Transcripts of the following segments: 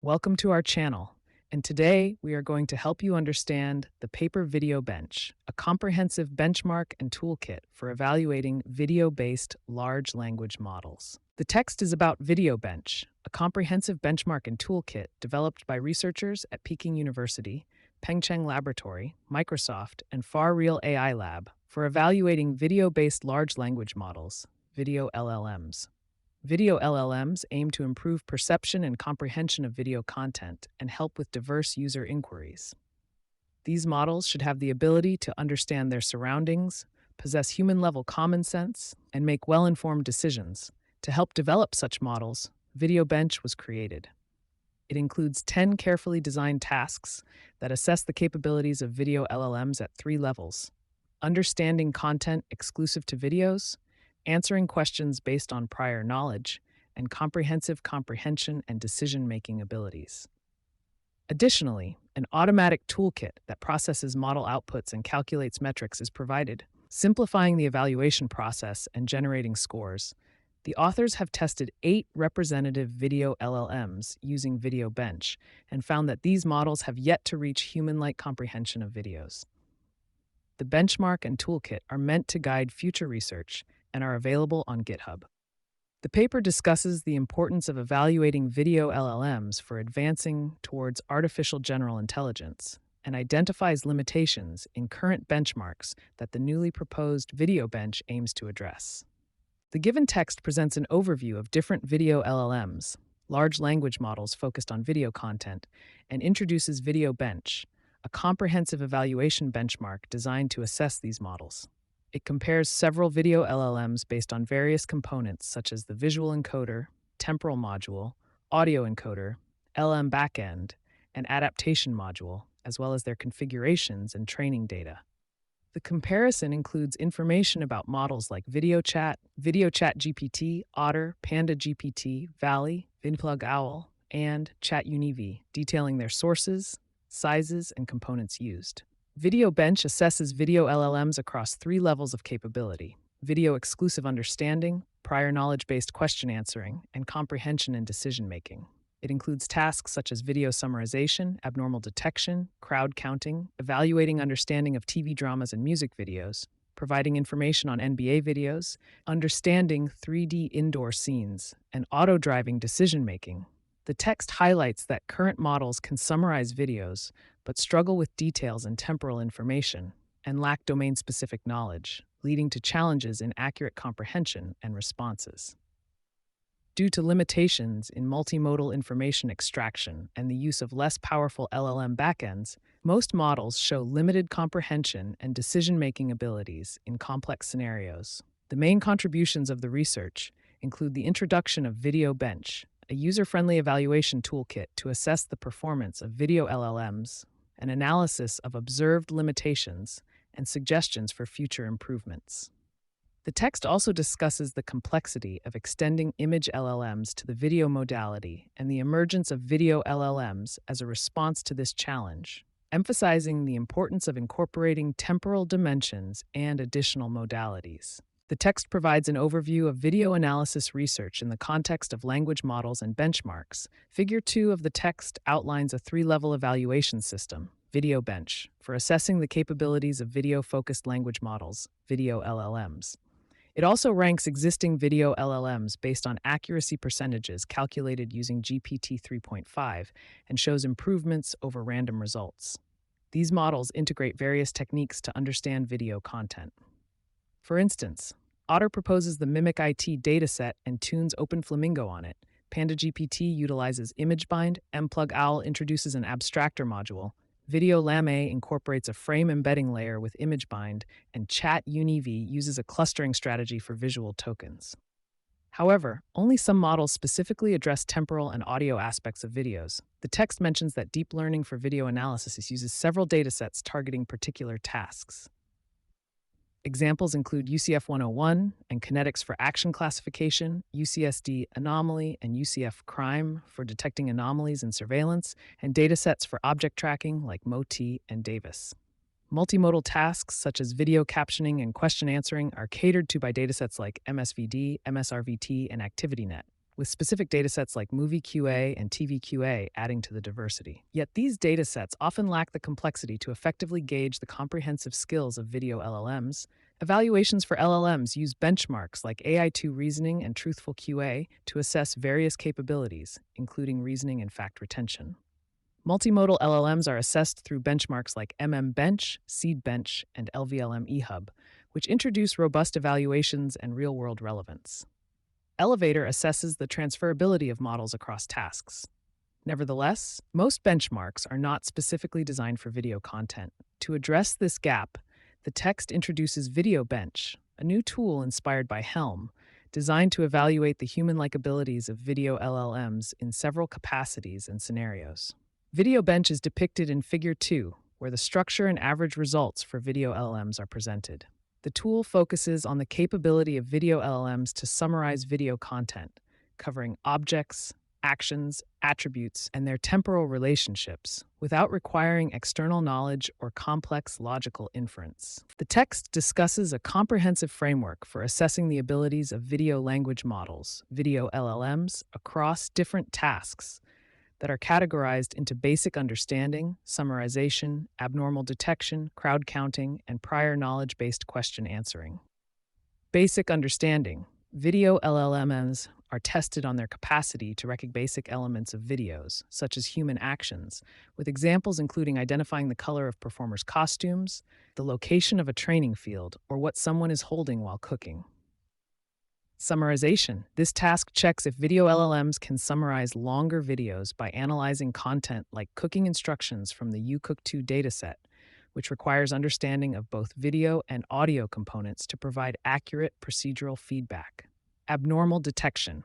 Welcome to our channel, and today we are going to help you understand the Paper Video Bench, a comprehensive benchmark and toolkit for evaluating video-based large language models. The text is about Video Bench, a comprehensive benchmark and toolkit developed by researchers at Peking University, Pengcheng Laboratory, Microsoft, and Far Real AI Lab for evaluating video-based large language models, video LLMs. Video LLMs aim to improve perception and comprehension of video content and help with diverse user inquiries. These models should have the ability to understand their surroundings, possess human-level common sense, and make well-informed decisions. To help develop such models, Video Bench was created. It includes 10 carefully designed tasks that assess the capabilities of video LLMs at 3 levels: understanding content exclusive to videos, answering questions based on prior knowledge, and comprehensive comprehension and decision-making abilities. Additionally, an automatic toolkit that processes model outputs and calculates metrics is provided, simplifying the evaluation process and generating scores. The authors have tested 8 representative video LLMs using Video Bench and found that these models have yet to reach human-like comprehension of videos. The benchmark and toolkit are meant to guide future research and are available on GitHub. The paper discusses the importance of evaluating video LLMs for advancing towards artificial general intelligence and identifies limitations in current benchmarks that the newly proposed Video Bench aims to address. The given text presents an overview of different video LLMs, large language models focused on video content, and introduces Video Bench, a comprehensive evaluation benchmark designed to assess these models. It compares several video LLMs based on various components such as the visual encoder, temporal module, audio encoder, LM backend, and adaptation module, as well as their configurations and training data. The comparison includes information about models like VideoChat GPT, Otter, Panda GPT, Valley, VinPlug Owl, and ChatUniv, detailing their sources, sizes, and components used. Video Bench assesses video LLMs across 3 levels of capability: video-exclusive understanding, prior knowledge-based question answering, and comprehension and decision-making. It includes tasks such as video summarization, abnormal detection, crowd counting, evaluating understanding of TV dramas and music videos, providing information on NBA videos, understanding 3D indoor scenes, and auto-driving decision-making. The text highlights that current models can summarize videos, but struggle with details and temporal information, and lack domain-specific knowledge, leading to challenges in accurate comprehension and responses. Due to limitations in multimodal information extraction and the use of less powerful LLM backends, most models show limited comprehension and decision-making abilities in complex scenarios. The main contributions of the research include the introduction of Video Bench, a user-friendly evaluation toolkit to assess the performance of video LLMs, an analysis of observed limitations, and suggestions for future improvements. The text also discusses the complexity of extending image LLMs to the video modality and the emergence of video LLMs as a response to this challenge, emphasizing the importance of incorporating temporal dimensions and additional modalities. The text provides an overview of video analysis research in the context of language models and benchmarks. Figure 2 of the text outlines a 3-level evaluation system, Video Bench, for assessing the capabilities of video-focused language models, video LLMs. It also ranks existing video LLMs based on accuracy percentages calculated using GPT 3.5 and shows improvements over random results. These models integrate various techniques to understand video content. For instance, Otter proposes the Mimic IT dataset and tunes OpenFlamingo on it. Panda GPT utilizes ImageBind, mPlug Owl introduces an abstractor module, Video Lame incorporates a frame embedding layer with ImageBind, and ChatUniv uses a clustering strategy for visual tokens. However, only some models specifically address temporal and audio aspects of videos. The text mentions that deep learning for video analysis uses several datasets targeting particular tasks. Examples include UCF 101 and Kinetics for action classification, UCSD anomaly, and UCF crime for detecting anomalies in surveillance, and datasets for object tracking like MOTI and Davis. Multimodal tasks such as video captioning and question answering are catered to by datasets like MSVD, MSRVT, and ActivityNet. with specific datasets like movie QA and TV QA adding to the diversity. Yet these datasets often lack the complexity to effectively gauge the comprehensive skills of video LLMs. Evaluations for LLMs use benchmarks like AI2 reasoning and truthful QA to assess various capabilities, including reasoning and fact retention. Multimodal LLMs are assessed through benchmarks like MMBench, SeedBench, and LVLM eHub, which introduce robust evaluations and real-world relevance. Elevator assesses the transferability of models across tasks. Nevertheless, most benchmarks are not specifically designed for video content. To address this gap, the text introduces VideoBench, a new tool inspired by Helm, designed to evaluate the human-like abilities of video LLMs in several capacities and scenarios. VideoBench is depicted in Figure 2, where the structure and average results for video LLMs are presented. The tool focuses on the capability of video LLMs to summarize video content, covering objects, actions, attributes, and their temporal relationships, without requiring external knowledge or complex logical inference. The text discusses a comprehensive framework for assessing the abilities of video language models, video LLMs, across different tasks that are categorized into basic understanding, summarization, abnormal detection, crowd counting, and prior knowledge-based question answering. Basic understanding. Video LLMs are tested on their capacity to recognize basic elements of videos, such as human actions, with examples including identifying the color of performers' costumes, the location of a training field, or what someone is holding while cooking. Summarization. This task checks if video LLMs can summarize longer videos by analyzing content like cooking instructions from the uCook2 dataset, which requires understanding of both video and audio components to provide accurate procedural feedback. Abnormal detection.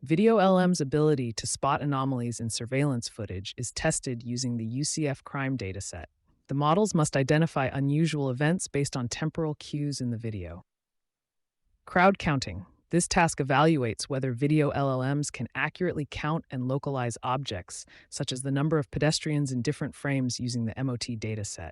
Video LLM's ability to spot anomalies in surveillance footage is tested using the UCF crime dataset. The models must identify unusual events based on temporal cues in the video. Crowd counting. This task evaluates whether video LLMs can accurately count and localize objects, such as the number of pedestrians in different frames using the MOT dataset.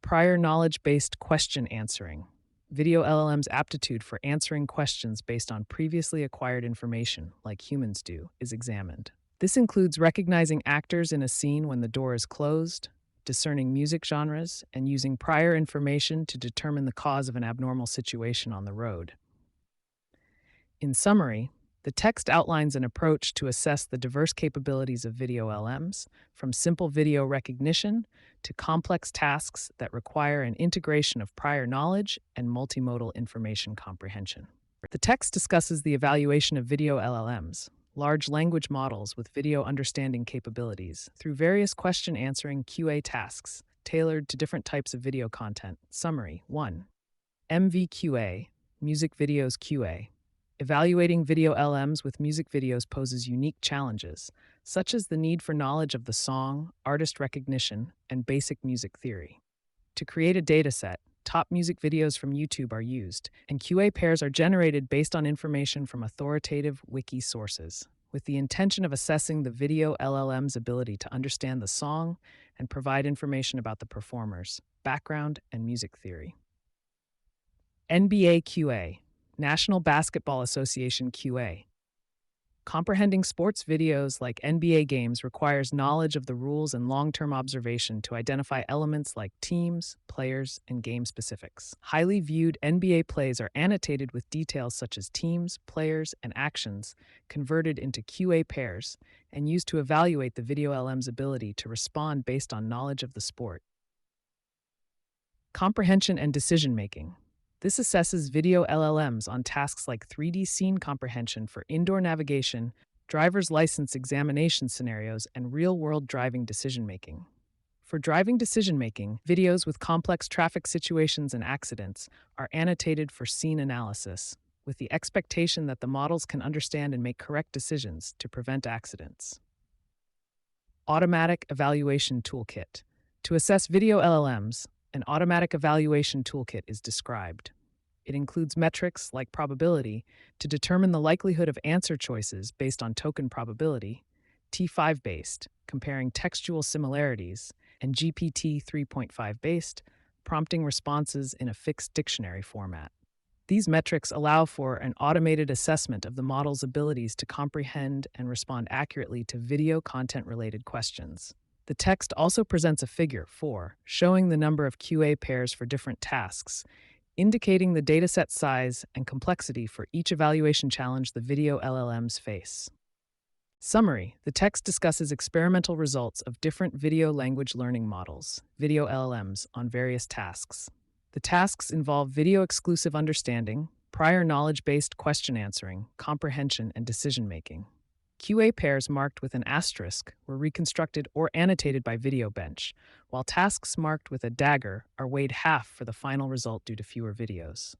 Prior knowledge-based question answering. Video LLM's aptitude for answering questions based on previously acquired information, like humans do, is examined. This includes recognizing actors in a scene when the door is closed, discerning music genres, and using prior information to determine the cause of an abnormal situation on the road. In summary, the text outlines an approach to assess the diverse capabilities of video LLMs, from simple video recognition to complex tasks that require an integration of prior knowledge and multimodal information comprehension. The text discusses the evaluation of video LLMs, large language models with video understanding capabilities, through various question-answering QA tasks tailored to different types of video content. Summary 1. MVQA, Music Videos QA. Evaluating video LLMs with music videos poses unique challenges, such as the need for knowledge of the song, artist recognition, and basic music theory. To create a dataset, top music videos from YouTube are used, and QA pairs are generated based on information from authoritative wiki sources, with the intention of assessing the video LLM's ability to understand the song and provide information about the performers, background, and music theory. NBA QA, National Basketball Association QA. Comprehending sports videos like NBA games requires knowledge of the rules and long-term observation to identify elements like teams, players, and game specifics. Highly viewed NBA plays are annotated with details such as teams, players, and actions, converted into QA pairs, and used to evaluate the video LLM's ability to respond based on knowledge of the sport. Comprehension and decision-making. This assesses video LLMs on tasks like 3D scene comprehension for indoor navigation, driver's license examination scenarios, and real-world driving decision-making. For driving decision-making, videos with complex traffic situations and accidents are annotated for scene analysis, with the expectation that the models can understand and make correct decisions to prevent accidents. Automatic Evaluation Toolkit. To assess video LLMs, an automatic evaluation toolkit is described. It includes metrics like probability to determine the likelihood of answer choices based on token probability, T5 based, comparing textual similarities, and GPT 3.5 based, prompting responses in a fixed dictionary format. These metrics allow for an automated assessment of the model's abilities to comprehend and respond accurately to video content-related questions. The text also presents a figure 4, showing the number of QA pairs for different tasks, indicating the dataset size and complexity for each evaluation challenge the video LLMs face. Summary: the text discusses experimental results of different video language learning models, video LLMs, on various tasks. The tasks involve video exclusive understanding, prior knowledge based question answering, comprehension, and decision making. QA pairs marked with an asterisk were reconstructed or annotated by VideoBench, while tasks marked with a dagger are weighed half for the final result due to fewer videos.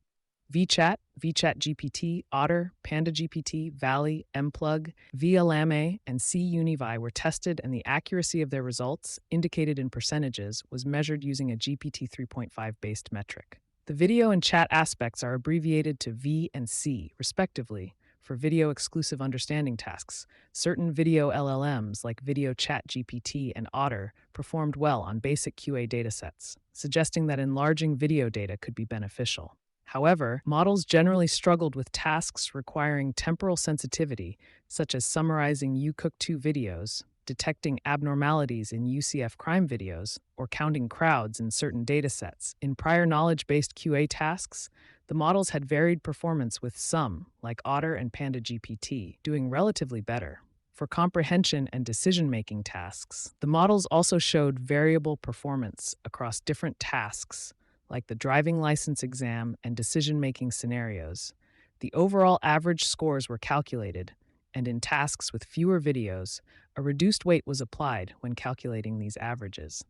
VChat, VChat GPT, Otter, PandaGPT, Valley, mPlug, VLAMA, and CUnivi were tested, and the accuracy of their results, indicated in percentages, was measured using a GPT 3.5 based metric. The video and chat aspects are abbreviated to V and C, respectively, for video exclusive understanding tasks. Certain video LLMs like Video Chat GPT and Otter performed well on basic QA datasets, suggesting that enlarging video data could be beneficial. However, models generally struggled with tasks requiring temporal sensitivity, such as summarizing UCook2 videos, detecting abnormalities in UCF crime videos, or counting crowds in certain datasets. In prior knowledge-based QA tasks, the models had varied performance, with some, like Otter and PandaGPT, doing relatively better. For comprehension and decision-making tasks, the models also showed variable performance across different tasks, like the driving license exam and decision-making scenarios. The overall average scores were calculated, and in tasks with fewer videos, a reduced weight was applied when calculating these averages.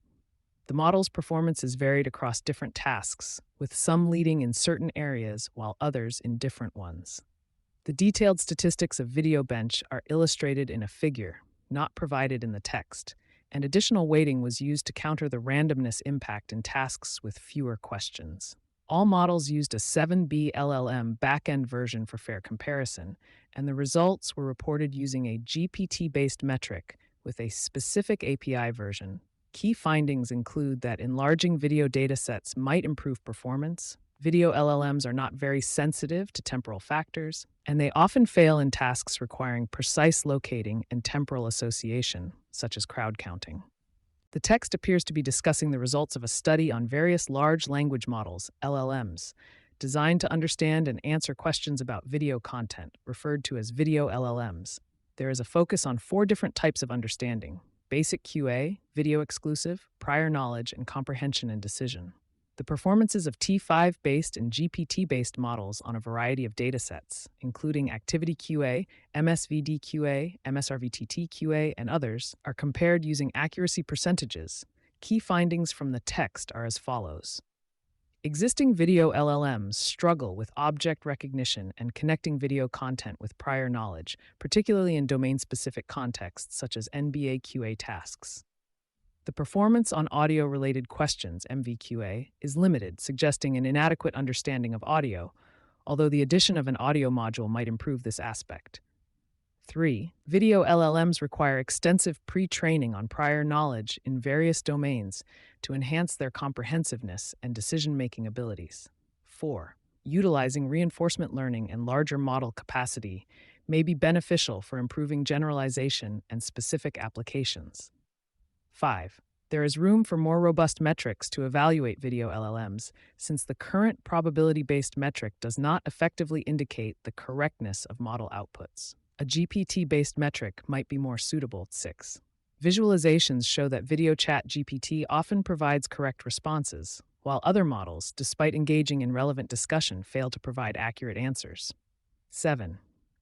The model's performances varied across different tasks, with some leading in certain areas while others in different ones. The detailed statistics of VideoBench are illustrated in a figure, not provided in the text, and additional weighting was used to counter the randomness impact in tasks with fewer questions. All models used a 7B LLM backend version for fair comparison, and the results were reported using a GPT-based metric with a specific API version. Key findings include that enlarging video datasets might improve performance, video LLMs are not very sensitive to temporal factors, and they often fail in tasks requiring precise locating and temporal association, such as crowd counting. The text appears to be discussing the results of a study on various large language models, LLMs, designed to understand and answer questions about video content, referred to as video LLMs. There is a focus on 4 different types of understanding: basic QA, video exclusive, prior knowledge, and comprehension and decision. The performances of T5-based and GPT-based models on a variety of datasets, including Activity QA, MSVD QA, MSRVTT QA, and others, are compared using accuracy percentages. Key findings from the text are as follows. Existing video LLMs struggle with object recognition and connecting video content with prior knowledge, particularly in domain-specific contexts such as NBA QA tasks. The performance on audio-related questions, MVQA, is limited, suggesting an inadequate understanding of audio, although the addition of an audio module might improve this aspect. 3. Video LLMs require extensive pre-training on prior knowledge in various domains to enhance their comprehensiveness and decision-making abilities. 4. Utilizing reinforcement learning and larger model capacity may be beneficial for improving generalization and specific applications. 5. There is room for more robust metrics to evaluate video LLMs, since the current probability-based metric does not effectively indicate the correctness of model outputs. A GPT-based metric might be more suitable. 6. Visualizations show that Video Chat GPT often provides correct responses, while other models, despite engaging in relevant discussion, fail to provide accurate answers. 7.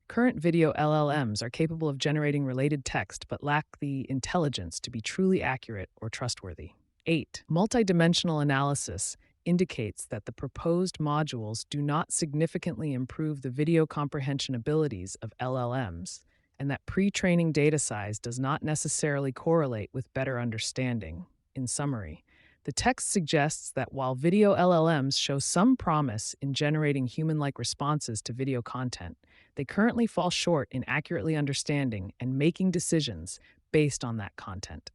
Current video LLMs are capable of generating related text but lack the intelligence to be truly accurate or trustworthy. 8. Multidimensional analysis indicates that the proposed modules do not significantly improve the video comprehension abilities of LLMs, and that pre-training data size does not necessarily correlate with better understanding. In summary, the text suggests that while video LLMs show some promise in generating human-like responses to video content, they currently fall short in accurately understanding and making decisions based on that content.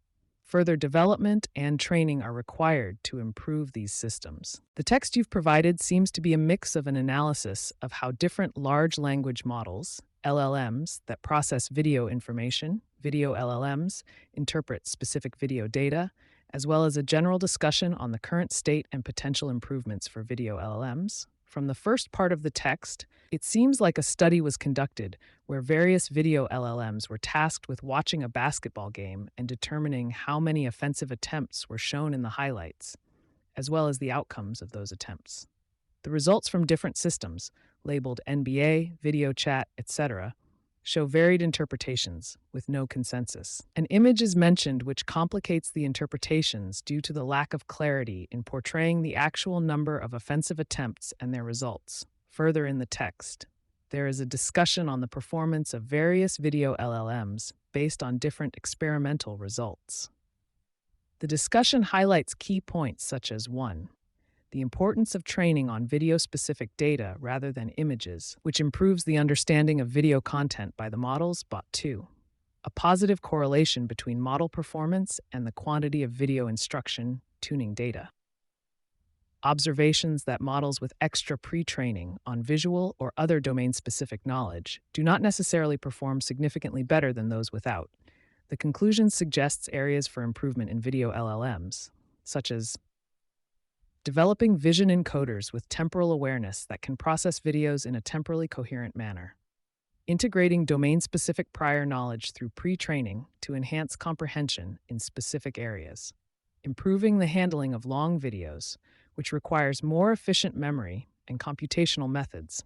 Further development and training are required to improve these systems. The text you've provided seems to be a mix of an analysis of how different large language models, LLMs, that process video information, video LLMs, interpret specific video data, as well as a general discussion on the current state and potential improvements for video LLMs. From the first part of the text, it seems like a study was conducted where various video LLMs were tasked with watching a basketball game and determining how many offensive attempts were shown in the highlights, as well as the outcomes of those attempts. The results from different systems, labeled NBA, video chat, etc., show varied interpretations with no consensus. An image is mentioned which complicates the interpretations due to the lack of clarity in portraying the actual number of offensive attempts and their results. Further in the text, there is a discussion on the performance of various video LLMs based on different experimental results. The discussion highlights key points such as 1. The importance of training on video-specific data rather than images, which improves the understanding of video content by the models. 2. A positive correlation between model performance and the quantity of video instruction tuning data. Observations that models with extra pre-training on visual or other domain-specific knowledge do not necessarily perform significantly better than those without. The conclusion suggests areas for improvement in video LLMs, such as developing vision encoders with temporal awareness that can process videos in a temporally coherent manner. Integrating domain-specific prior knowledge through pre-training to enhance comprehension in specific areas. Improving the handling of long videos, which requires more efficient memory and computational methods.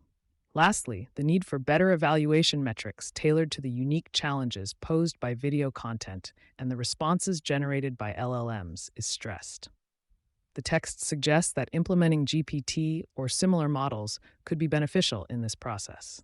Lastly, the need for better evaluation metrics tailored to the unique challenges posed by video content and the responses generated by LLMs is stressed. The text suggests that implementing GPT or similar models could be beneficial in this process.